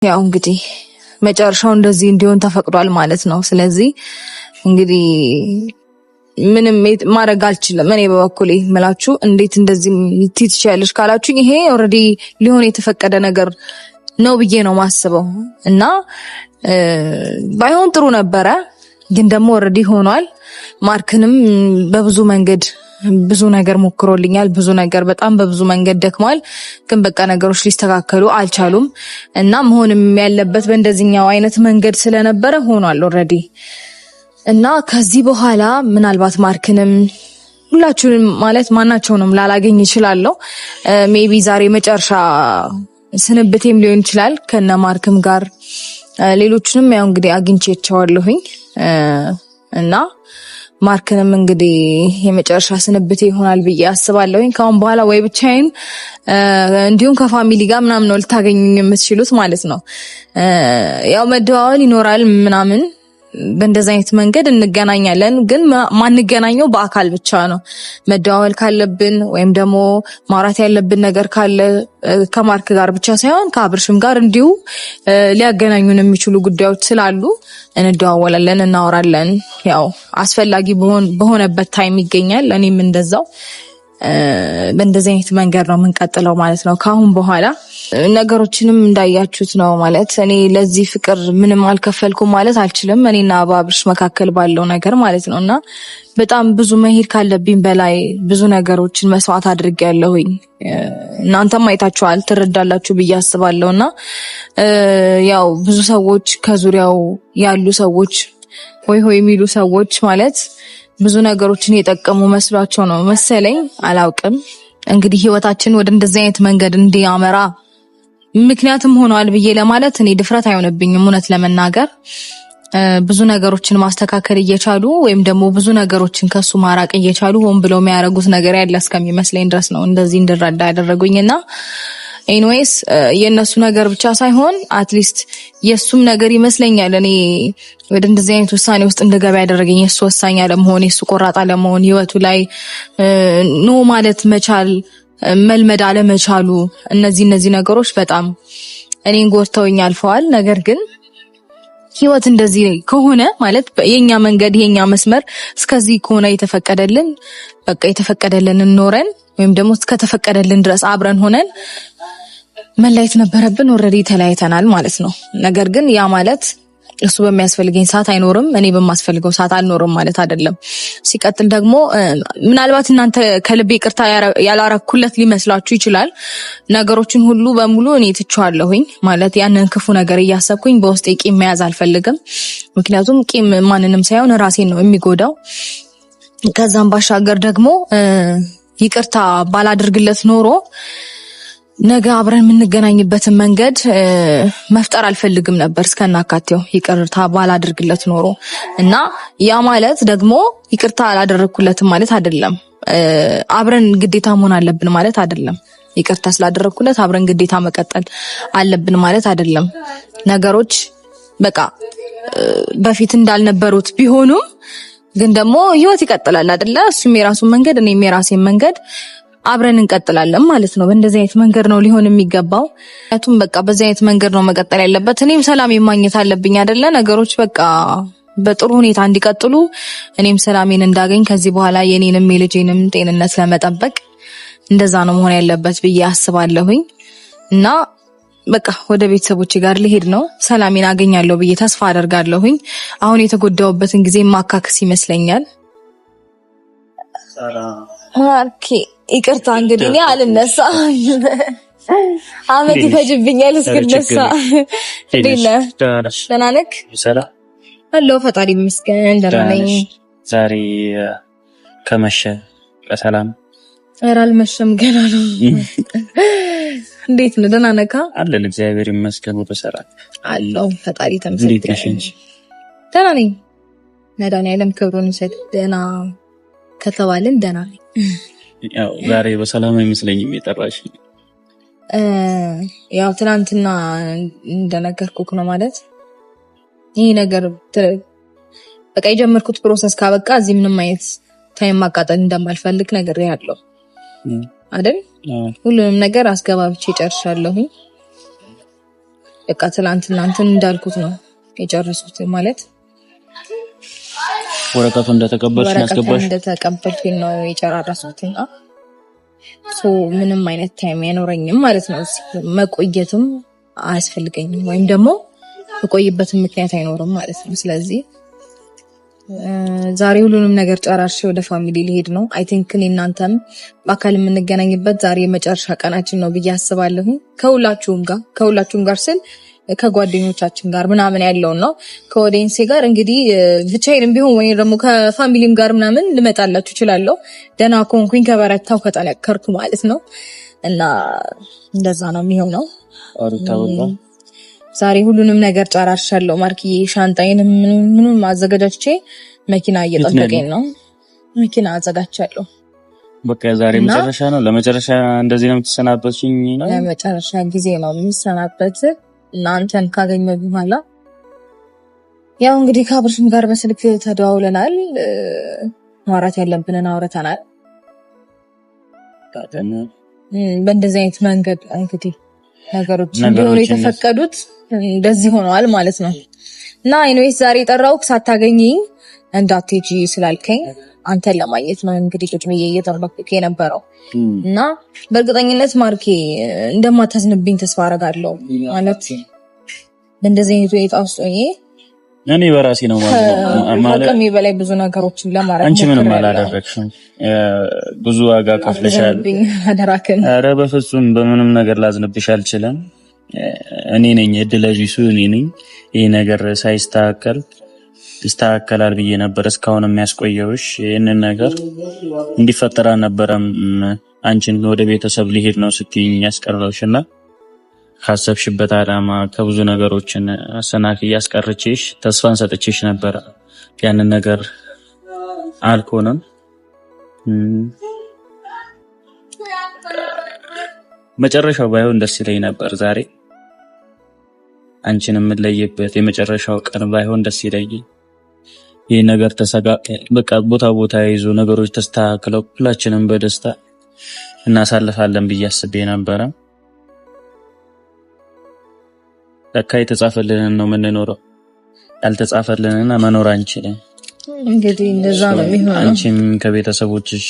ያው እንግዲህ መጨረሻው እንደዚህ እንዲሆን ተፈቅዷል ማለት ነው። ስለዚህ እንግዲህ ምንም ማድረግ አልችልም። እኔ በበኩሌ የምላችሁ እንዴት እንደዚህ ትችያለሽ ካላችሁ ይሄ ኦልሬዲ ሊሆን የተፈቀደ ነገር ነው ብዬ ነው ማስበው እና ባይሆን ጥሩ ነበረ፣ ግን ደግሞ ኦልሬዲ ሆኗል። ማርክንም በብዙ መንገድ ብዙ ነገር ሞክሮልኛል። ብዙ ነገር በጣም በብዙ መንገድ ደክሟል። ግን በቃ ነገሮች ሊስተካከሉ አልቻሉም እና መሆንም ያለበት በእንደዚህኛው አይነት መንገድ ስለነበረ ሆኗል ኦልሬዲ እና ከዚህ በኋላ ምናልባት ማርክንም ሁላችሁንም ማለት ማናቸውንም ላላገኝ ይችላልው። ሜቢ ዛሬ መጨረሻ ስንብቴም ሊሆን ይችላል ከነ ማርክም ጋር ሌሎችንም ያው እንግዲህ አግኝቼቸዋለሁኝ እና ማርክንም እንግዲህ የመጨረሻ ስንብቴ ይሆናል ብዬ አስባለሁኝ። ካሁን በኋላ ወይ ብቻዬን እንዲሁም ከፋሚሊ ጋር ምናምን ነው ልታገኙኝ የምትችሉት ማለት ነው። ያው መደዋወል ይኖራል ምናምን በእንደዚህ አይነት መንገድ እንገናኛለን፣ ግን ማንገናኘው በአካል ብቻ ነው። መደዋወል ካለብን ወይም ደግሞ ማውራት ያለብን ነገር ካለ ከማርክ ጋር ብቻ ሳይሆን ከአብርሽም ጋር እንዲሁ ሊያገናኙን የሚችሉ ጉዳዮች ስላሉ እንደዋወላለን፣ እናወራለን። ያው አስፈላጊ በሆነበት ታይም ይገኛል። እኔም እንደዛው በእንደዚህ አይነት መንገድ ነው የምንቀጥለው ማለት ነው። ካሁን በኋላ ነገሮችንም እንዳያችሁት ነው ማለት እኔ ለዚህ ፍቅር ምንም አልከፈልኩም ማለት አልችልም። እኔና በአብርሽ መካከል ባለው ነገር ማለት ነውና በጣም ብዙ መሄድ ካለብኝ በላይ ብዙ ነገሮችን መስዋዕት አድርጌያለሁኝ። እናንተም አይታችኋል፣ ትረዳላችሁ ብዬ አስባለሁና ያው ብዙ ሰዎች ከዙሪያው ያሉ ሰዎች ሆይ ሆይ የሚሉ ሰዎች ማለት ብዙ ነገሮችን የጠቀሙ መስሏቸው ነው መሰለኝ፣ አላውቅም። እንግዲህ ህይወታችን ወደ እንደዚህ አይነት መንገድ እንዲያመራ ምክንያቱም ሆኗል ብዬ ለማለት እኔ ድፍረት አይሆንብኝም። እውነት ለመናገር ብዙ ነገሮችን ማስተካከል እየቻሉ ወይም ደግሞ ብዙ ነገሮችን ከሱ ማራቅ እየቻሉ ሆን ብለው የሚያደርጉት ነገር ያለ እስከሚመስለኝ ድረስ ነው እንደዚህ እንድረዳ ያደረጉኝና ኤኒዌይስ የነሱ ነገር ብቻ ሳይሆን አትሊስት የሱም ነገር ይመስለኛል እኔ ወደ እንደዚህ አይነት ውሳኔ ውስጥ እንደገባ ያደረገኝ የሱ ወሳኝ አለመሆን፣ የሱ ቆራጥ አለመሆን፣ ህይወቱ ላይ ኖ ማለት መቻል መልመድ አለመቻሉ፣ እነዚህ ነገሮች በጣም እኔን ጎርተውኝ አልፈዋል። ነገር ግን ህይወት እንደዚህ ከሆነ ማለት የኛ መንገድ የኛ መስመር እስከዚህ ከሆነ የተፈቀደልን በቃ የተፈቀደልን ኖረን ወይም ደግሞ እስከተፈቀደልን ድረስ አብረን ሆነን መለያየት ነበረብን። ኦልሬዲ ተለያይተናል ማለት ነው። ነገር ግን ያ ማለት እሱ በሚያስፈልገኝ ሰዓት አይኖርም፣ እኔ በማስፈልገው ሰዓት አልኖርም ማለት አይደለም። ሲቀጥል ደግሞ ምናልባት እናንተ ከልቤ ይቅርታ ያላረኩለት ሊመስላችሁ ይችላል። ነገሮችን ሁሉ በሙሉ እኔ ትቼዋለሁኝ ማለት ያንን ክፉ ነገር እያሰብኩኝ በውስጤ ቂም መያዝ አልፈልግም። ምክንያቱም ቂም ማንንም ሳይሆን ራሴን ነው የሚጎዳው። ከዛም ባሻገር ደግሞ ይቅርታ ባላደርግለት ኖሮ ነገ አብረን የምንገናኝበትን መንገድ መፍጠር አልፈልግም ነበር እስከናካቴው ይቅርታ ባላደርግለት ኖሮ እና ያ ማለት ደግሞ ይቅርታ አላደረኩለትም ማለት አይደለም። አብረን ግዴታ መሆን አለብን ማለት አይደለም። ይቅርታ ስላደረኩለት አብረን ግዴታ መቀጠል አለብን ማለት አይደለም። ነገሮች በቃ በፊት እንዳልነበሩት ቢሆኑም ግን ደግሞ ህይወት ይቀጥላል አይደለ? እሱም የራሱን መንገድ እኔም የራሴን መንገድ አብረን እንቀጥላለን ማለት ነው። በእንደዚህ አይነት መንገድ ነው ሊሆን የሚገባው። ምክንያቱም በቃ በዚህ አይነት መንገድ ነው መቀጠል ያለበት። እኔም ሰላም ማግኘት አለብኝ አይደለ? ነገሮች በቃ በጥሩ ሁኔታ እንዲቀጥሉ እኔም ሰላሜን እንዳገኝ ከዚህ በኋላ የኔንም የልጄንም ጤንነት ለመጠበቅ እንደዛ ነው መሆን ያለበት ብዬ አስባለሁኝ እና በቃ ወደ ቤተሰቦቼ ጋር ልሄድ ነው። ሰላሜን አገኛለሁ ብዬ ተስፋ አደርጋለሁኝ። አሁን የተጎዳውበትን ጊዜ ማካክስ ይመስለኛል። ማርክ ይቅርታ እንግዲህ እኔ አልነሳ አመት ይፈጅብኛል እስክነሳ። ደህና ነህ? አሎ ፈጣሪ ይመስገን ደህና ነኝ። ዛሬ ከመሸ በሰላም ኧረ አልመሸም ገና ነው። እንዴት ነህ? ደህና ነህ? አለን እግዚአብሔር ይመስገን በሰላም አለው ፈጣሪ ተመስገን። ደህና ነኝ። መድኃኒዓለም ክብሩን ይሰጥ። ደህና ከተባልን ደህና ነኝ። ያው ዛሬ በሰላም አይመስለኝም የጠራሽ። ያው ትናንትና እንደነገርኩህ ነው ማለት ይሄ ነገር በቃ የጀመርኩት ፕሮሰስ ካበቃ እዚህ ምንም አይነት ታይም ማቃጠል እንደማልፈልግ ነገር ያለው አይደል? ሁሉንም ነገር አስገባብቼ ጨርሻለሁ። በቃ ትላንትና እንትን እንዳልኩት ነው የጨረሱት ማለት ወረቀቱ እንደተቀበልኩኝ ነው የጨራረሱትና ምንም አይነት ታይም አይኖረኝም ማለት ነው። መቆየትም አያስፈልገኝም ወይም ደግሞ መቆይበትም ምክንያት አይኖርም ማለት ነው። ስለዚህ ዛሬ ሁሉንም ነገር ጨራርሼ ወደ ፋሚሊ ሊሄድ ነው። አይ ቲንክ እናንተም በአካል የምንገናኝበት ዛሬ የመጨረሻ ቀናችን ነው ብዬ አስባለሁ። ከሁላችሁም ጋር ስል ከጓደኞቻችን ጋር ምናምን ያለው ነው። ከኦዲየንስ ጋር እንግዲህ ብቻዬንም ቢሆን ወይ ደግሞ ከፋሚሊም ጋር ምናምን ልመጣላችሁ እችላለሁ። ደህና ኮንኩኝ ከበረታው ከጠነከርኩ ማለት ነው። እና እንደዛ ነው የሚሆነው። ዛሬ ሁሉንም ነገር ጨራርሻለሁ። ማርክዬ ሻንጣዬንም ምንም አዘጋጅቼ መኪና እየጠበቀኝ ነው። መኪና አዘጋጅቻለሁ። በቃ ዛሬ መጨረሻ ነው። ለመጨረሻ እንደዚህ ነው የምትሰናበትሽኝ ነው? ለመጨረሻ ጊዜ ነው የምሰናበት እናንተን ካገኘሁ በኋላ። ያው እንግዲህ ከአብርሽም ጋር በስልክ ተደዋውለናል። ማውራት ያለብንን አውርተናል። በእንደዚህ አይነት መንገድ እንግዲህ ነገሮች እንዲሆኑ የተፈቀዱት እንደዚህ ሆነዋል ማለት ነው። እና ኤኒዌይስ ዛሬ ጠራውክ ሳታገኘኝ እንዳትሄጂ ስላልከኝ አንተን ለማየት ነው እንግዲህ ቁጭ ብዬ እየጠበቅኩ የነበረው። እና በእርግጠኝነት ማርኬ እንደማታዝንብኝ ተስፋ አደርጋለሁ። ማለት በእንደዚህ አይነት ሁኔታ ውስጥ እኔ በራሴ ነው ማለት ከአቅሜ በላይ ብዙ ነገሮችን ለማድረግ አንቺ ምንም አላደረግሽም። ብዙ ዋጋ ከፍለሻል። ኧረ በፍጹም በምንም ነገር ላዝንብሽ አልችልም። እኔ ነኝ እድለ ቢሱ እኔ ነኝ። ይሄ ነገር ይስተካከላል ብዬ ነበር እስካሁን የሚያስቆየውሽ። ይሄንን ነገር እንዲፈጠር አልነበረም አንቺን ወደ ቤተሰብ ሊሄድ ነው ስትይኝ ያስቀረውሽና ካሰብሽበት አላማ ከብዙ ነገሮችን አሰናክ ያስቀርቼሽ ተስፋን ሰጥቼሽ ነበር። ያንን ነገር አልሆነም። መጨረሻው ባይሆን ደስ ይለኝ ነበር። ዛሬ አንቺን የምለይበት የመጨረሻው ቀን ባይሆን ደስ ይለኝ። ይሄ ነገር በቃ ቦታ ይዞ ነገሮች ተስተካክለው ሁላችንም በደስታ እናሳልፋለን ብዬ አስቤ ነበር። ለካ የተጻፈልንን ነው የምንኖረው፣ ያልተጻፈልንን መኖር አንችልም። እንግዲህ እንደዛ ነው የሚሆነው። አንቺም ከቤተሰቦችሽ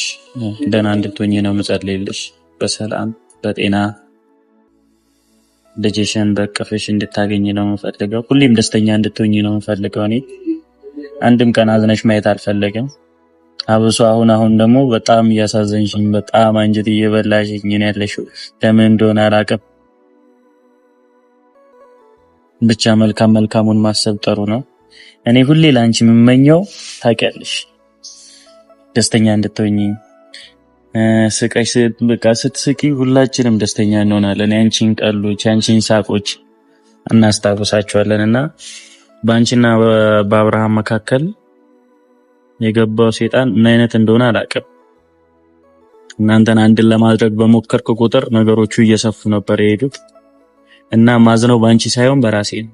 ደህና እንድትሆኚ ነው የምጸልይልሽ። በሰላም በጤና ልጅሽን በቅፍሽ እንድታገኝ ነው የምፈልገው። ሁሌም ደስተኛ እንድትሆኚ ነው የምፈልገው። እኔ አንድም ቀን አዝነሽ ማየት አልፈልግም። አብሶ አሁን ደግሞ በጣም እያሳዘንሽኝ፣ በጣም አንጀት እየበላሽኝ ነው ያለሽው። ለምን እንደሆነ አላውቅም። ብቻ መልካሙን ማሰብ ጥሩ ነው። እኔ ሁሌ ላንቺ የምመኘው ታውቂያለሽ፣ ደስተኛ እንድትሆኚ፣ ስቀሽ በቃ ስትስቂ ሁላችንም ደስተኛ እንሆናለን። ያንቺን ቀልዶች፣ ያንቺን ሳቆች እናስታውሳቸዋለንና ባንቺና በአብርሃም መካከል የገባው ሰይጣን ምን አይነት እንደሆነ አላውቅም። እናንተን አንድን ለማድረግ በሞከርኩ ቁጥር ነገሮቹ እየሰፉ ነበር የሄዱት እና ማዝነው ባንቺ ሳይሆን በራሴ ነው።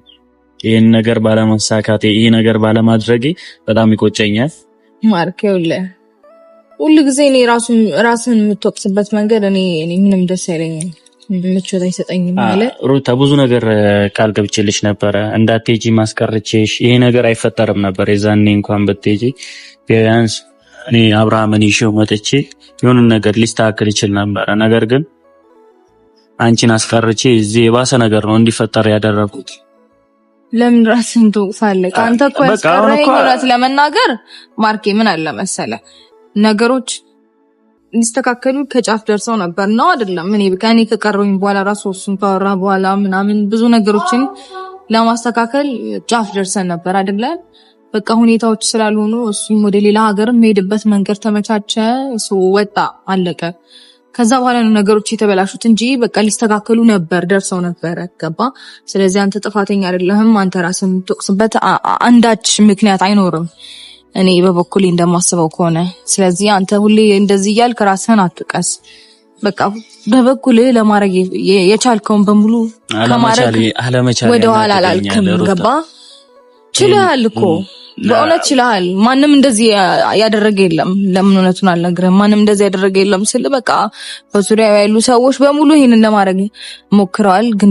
ይሄን ነገር ባለማሳካቴ፣ ይሄ ነገር ባለማድረጌ በጣም ይቆጨኛል። ማርኬውለ ሁሉ ጊዜ እኔ ራስን የምትወቅስበት መንገድ እኔ ምንም ደስ አይለኝም፣ ምቾት አይሰጠኝም። ማለት ሩታ ብዙ ነገር ቃል ገብቼልሽ ነበረ እንዳትሄጂ ማስቀርቼሽ፣ ይሄ ነገር አይፈጠርም ነበር የዛኔ እንኳን ብትሄጂ ቢያንስ እኔ አብርሃምን ይዤው መጥቼ የሆነ ነገር ሊስተካከል ይችል ነበር። ነገር ግን አንቺን አስቀርቼ እዚህ የባሰ ነገር ነው እንዲፈጠር ያደረኩት። ለምን ራስን ትወቅሳለህ? አንተ እኮ ያስቀረኝ እውነት ለመናገር ማርኬ ምን አለ መሰለህ፣ ነገሮች ሊስተካከሉ ከጫፍ ደርሰው ነበር ነው አይደለም? እኔ ከኔ ከቀረውኝ በኋላ ራሱ እሱን ካወራ በኋላ ምናምን ብዙ ነገሮችን ለማስተካከል ጫፍ ደርሰን ነበር አይደለም? በቃ ሁኔታዎች ስላልሆኑ እሱም ወደ ሌላ ሀገር መሄድበት መንገድ ተመቻቸ፣ እሱ ወጣ፣ አለቀ። ከዛ በኋላ ነው ነገሮች የተበላሹት እንጂ በቃ ሊስተካከሉ ነበር፣ ደርሰው ነበር። ገባ? ስለዚህ አንተ ጥፋተኛ አይደለህም። አንተ ራስን የምትወቅስበት አንዳች ምክንያት አይኖርም፣ እኔ በበኩሌ እንደማስበው ከሆነ። ስለዚህ አንተ ሁሌ እንደዚህ እያልክ ራስህን አትቀስ። በቃ በበኩሌ ለማድረግ የቻልከውን በሙሉ ከማድረግ ወደ ኋላ አላልክም። ገባ? ችለሃል እኮ በእውነት ችለሃል። ማንም እንደዚህ ያደረገ የለም። ለምን እውነቱን አልነግርህም? ማንም እንደዚህ ያደረገ የለም ስል በቃ በዙሪያው ያሉ ሰዎች በሙሉ ይሄንን ለማድረግ ሞክረዋል ግን